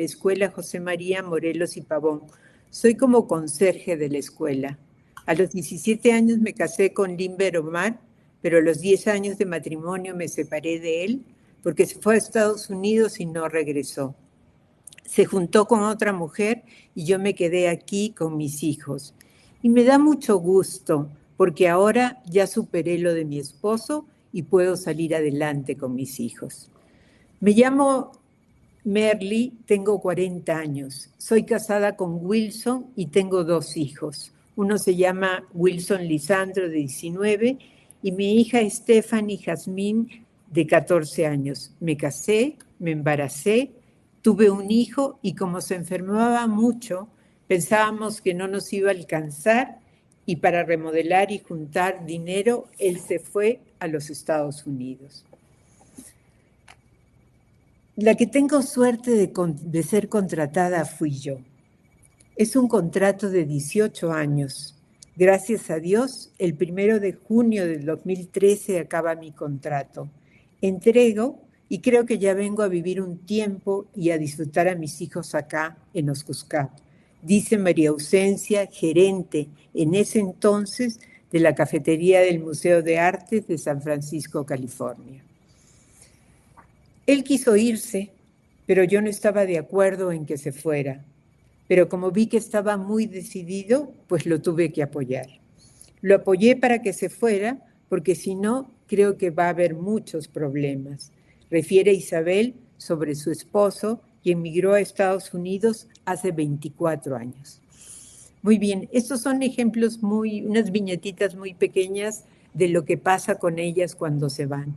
escuela José María Morelos y Pavón. Soy como conserje de la escuela. A los 17 años me casé con Limber Omar, pero a los 10 años de matrimonio me separé de él porque se fue a Estados Unidos y no regresó. Se juntó con otra mujer y yo me quedé aquí con mis hijos. Y me da mucho gusto porque ahora ya superé lo de mi esposo y puedo salir adelante con mis hijos. Me llamo Merly, tengo 40 años. Soy casada con Wilson y tengo 2 hijos. Uno se llama Wilson Lisandro, de 19, y mi hija Stephanie Jazmín, de 14 años. Me casé, me embaracé, tuve un hijo y como se enfermaba mucho, pensábamos que no nos iba a alcanzar y para remodelar y juntar dinero, él se fue a los Estados Unidos. La que tengo suerte de ser contratada fui yo. Es un contrato de 18 años. Gracias a Dios, el 1 de junio del 2013 acaba mi contrato. Entrego y creo que ya vengo a vivir un tiempo y a disfrutar a mis hijos acá en Oscuscat, dice María Ausencia, gerente en ese entonces de la cafetería del Museo de Artes de San Francisco, California. Él quiso irse, pero yo no estaba de acuerdo en que se fuera. Pero como vi que estaba muy decidido, pues lo tuve que apoyar. Lo apoyé para que se fuera, porque si no, creo que va a haber muchos problemas. Refiere Isabel sobre su esposo, quien emigró a Estados Unidos hace 24 años. Muy bien, estos son ejemplos unas viñetitas muy pequeñas de lo que pasa con ellas cuando se van.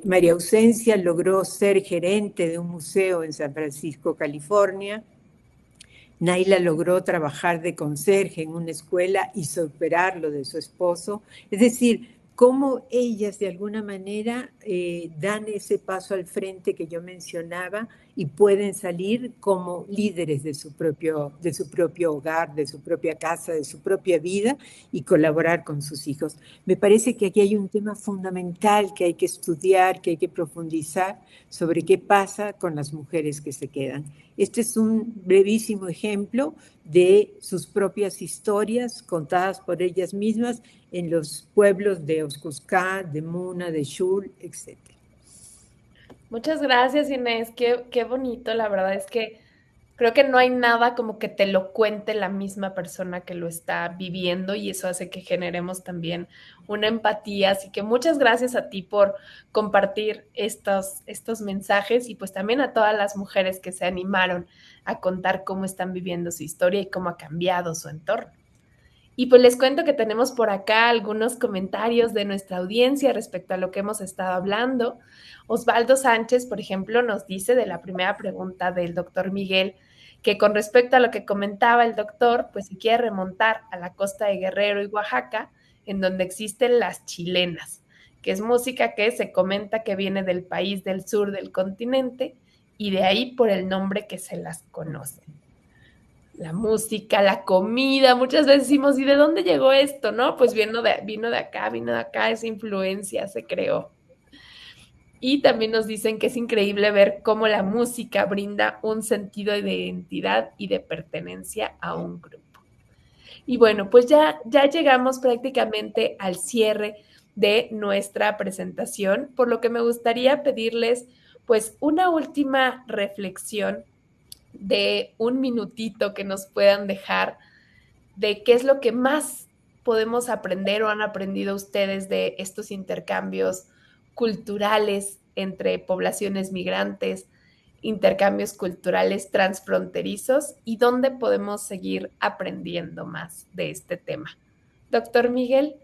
María Ausencia logró ser gerente de un museo en San Francisco, California. Naila logró trabajar de conserje en una escuela y superar lo de su esposo. Es decir, cómo ellas de alguna manera dan ese paso al frente que yo mencionaba y pueden salir como líderes de su propio hogar, de su propia casa, de su propia vida y colaborar con sus hijos. Me parece que aquí hay un tema fundamental que hay que estudiar, que hay que profundizar sobre qué pasa con las mujeres que se quedan. Este es un brevísimo ejemplo de sus propias historias contadas por ellas mismas en los pueblos de Oscuscat, de Muna, de Xul, etc. Muchas gracias, Inés. Qué bonito. La verdad es que creo que no hay nada como que te lo cuente la misma persona que lo está viviendo y eso hace que generemos también una empatía. Así que muchas gracias a ti por compartir estos mensajes y pues también a todas las mujeres que se animaron a contar cómo están viviendo su historia y cómo ha cambiado su entorno. Y pues les cuento que tenemos por acá algunos comentarios de nuestra audiencia respecto a lo que hemos estado hablando. Osvaldo Sánchez, por ejemplo, nos dice de la primera pregunta del doctor Miguel, que con respecto a lo que comentaba el doctor, pues se quiere remontar a la costa de Guerrero y Oaxaca, en donde existen las chilenas, que es música que se comenta que viene del país del sur del continente y de ahí por el nombre que se las conoce. la música, la comida. Muchas veces decimos, ¿y de dónde llegó esto? ¿No? Pues vino de acá, esa influencia se creó. Y también nos dicen que es increíble ver cómo la música brinda un sentido de identidad y de pertenencia a un grupo. Y bueno, pues ya llegamos prácticamente al cierre de nuestra presentación, por lo que me gustaría pedirles pues una última reflexión de un minutito que nos puedan dejar de qué es lo que más podemos aprender o han aprendido ustedes de estos intercambios culturales entre poblaciones migrantes, intercambios culturales transfronterizos y dónde podemos seguir aprendiendo más de este tema. Doctor Miguel.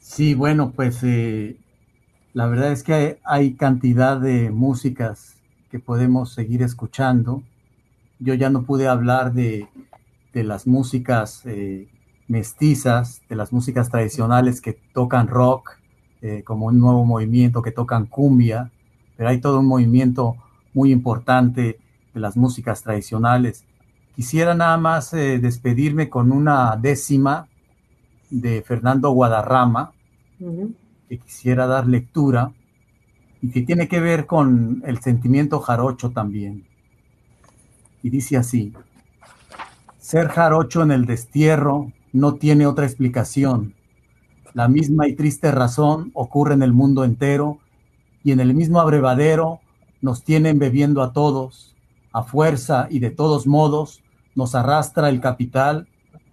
Sí, bueno, pues la verdad es que hay cantidad de músicas que podemos seguir escuchando. Yo ya no pude hablar de las músicas mestizas, de las músicas tradicionales que tocan rock, como un nuevo movimiento que tocan cumbia, pero hay todo un movimiento muy importante de las músicas tradicionales. Quisiera nada más despedirme con una décima de Fernando Guadarrama, que quisiera dar lectura y que tiene que ver con el sentimiento jarocho también. Y dice así: ser jarocho en el destierro no tiene otra explicación. La misma y triste razón ocurre en el mundo entero y en el mismo abrevadero nos tienen bebiendo a todos, a fuerza y de todos modos nos arrastra el capital,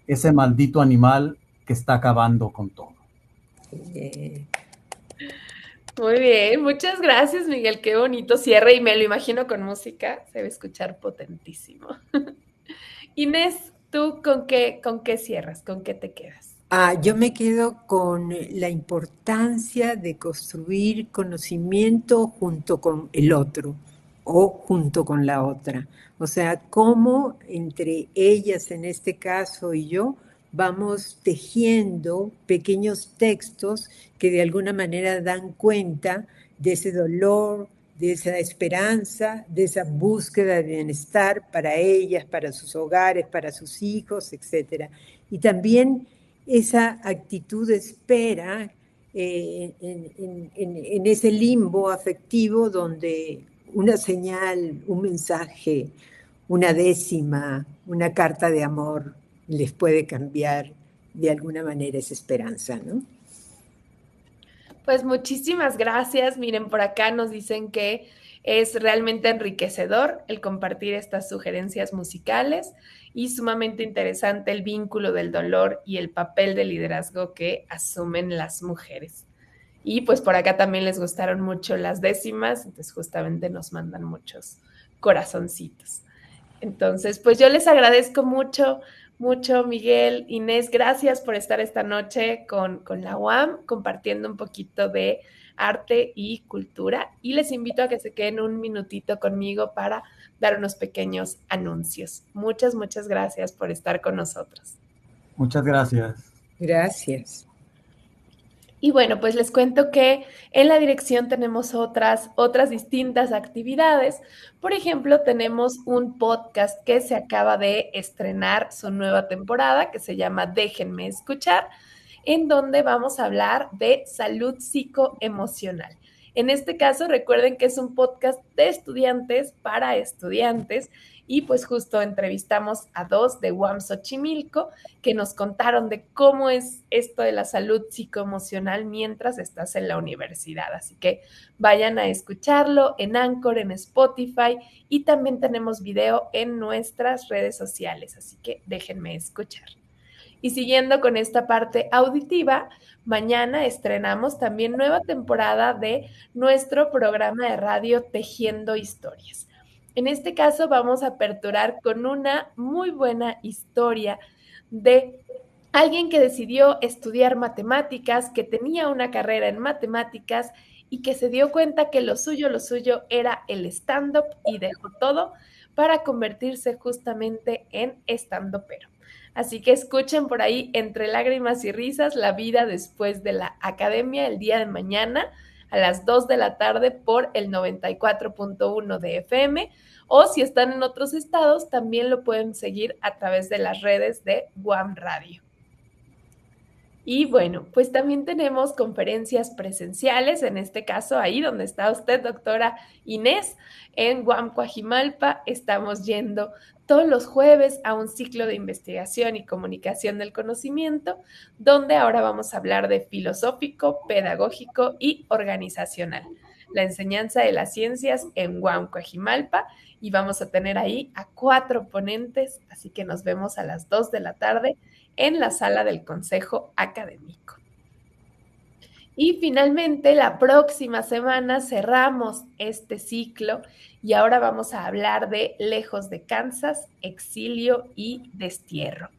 ese maldito animal que está acabando con todo. Muy bien, muchas gracias, Miguel. Qué bonito cierre y me lo imagino con música. Se va a escuchar potentísimo. Inés, ¿tú con qué cierras? ¿Con qué te quedas? Yo me quedo con la importancia de construir conocimiento junto con el otro o junto con la otra. O sea, cómo entre ellas, en este caso, y yo, vamos tejiendo pequeños textos que de alguna manera dan cuenta de ese dolor, de esa esperanza, de esa búsqueda de bienestar para ellas, para sus hogares, para sus hijos, etcétera. Y también esa actitud de espera en ese limbo afectivo donde una señal, un mensaje, una décima, una carta de amor les puede cambiar de alguna manera esa esperanza, ¿no? Pues muchísimas gracias. Miren, por acá nos dicen que es realmente enriquecedor el compartir estas sugerencias musicales y sumamente interesante el vínculo del dolor y el papel de liderazgo que asumen las mujeres. Y pues por acá también les gustaron mucho las décimas, entonces justamente nos mandan muchos corazoncitos. Entonces, pues yo les agradezco mucho, mucho, Miguel, Inés, gracias por estar esta noche con la UAM, compartiendo un poquito de arte y cultura. Y les invito a que se queden un minutito conmigo para dar unos pequeños anuncios. Muchas, muchas gracias por estar con nosotros. Muchas gracias. Gracias. Y bueno, pues les cuento que en la dirección tenemos otras distintas actividades. Por ejemplo, tenemos un podcast que se acaba de estrenar su nueva temporada, que se llama Déjenme escuchar, en donde vamos a hablar de salud psicoemocional. En este caso, recuerden que es un podcast de estudiantes para estudiantes y pues justo entrevistamos a dos de UAM Xochimilco que nos contaron de cómo es esto de la salud psicoemocional mientras estás en la universidad. Así que vayan a escucharlo en Anchor, en Spotify y también tenemos video en nuestras redes sociales. Así que déjenme escuchar. Y siguiendo con esta parte auditiva, mañana estrenamos también nueva temporada de nuestro programa de radio Tejiendo Historias. En este caso vamos a aperturar con una muy buena historia de alguien que decidió estudiar matemáticas, que tenía una carrera en matemáticas y que se dio cuenta que lo suyo era el stand-up y dejó todo para convertirse justamente en stand-upero. Así que escuchen por ahí, entre lágrimas y risas, la vida después de la academia el día de mañana a las 2 de la tarde por el 94.1 de FM, o si están en otros estados, también lo pueden seguir a través de las redes de UAM Radio. Y bueno, pues también tenemos conferencias presenciales, en este caso ahí donde está usted, doctora Inés, en UAM Coajimalpa. Estamos yendo todos los jueves a un ciclo de investigación y comunicación del conocimiento, donde ahora vamos a hablar de filosófico, pedagógico y organizacional, la enseñanza de las ciencias en UAM Coajimalpa, y vamos a tener ahí a 4 ponentes, así que nos vemos a las 2 de la tarde en la sala del Consejo Académico. Y finalmente, la próxima semana cerramos este ciclo y ahora vamos a hablar de Lejos de Kansas, Exilio y Destierro.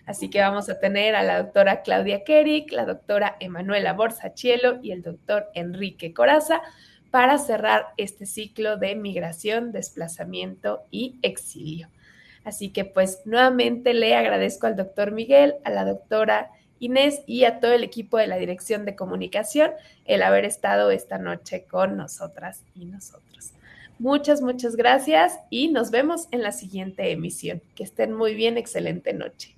Así que vamos a tener a la doctora Claudia Kerik, la doctora Emanuela Borsachielo y el doctor Enrique Coraza para cerrar este ciclo de migración, desplazamiento y exilio. Así que pues nuevamente le agradezco al doctor Miguel, a la doctora Inés y a todo el equipo de la Dirección de Comunicación el haber estado esta noche con nosotras y nosotros. Muchas, muchas gracias y nos vemos en la siguiente emisión. Que estén muy bien, excelente noche.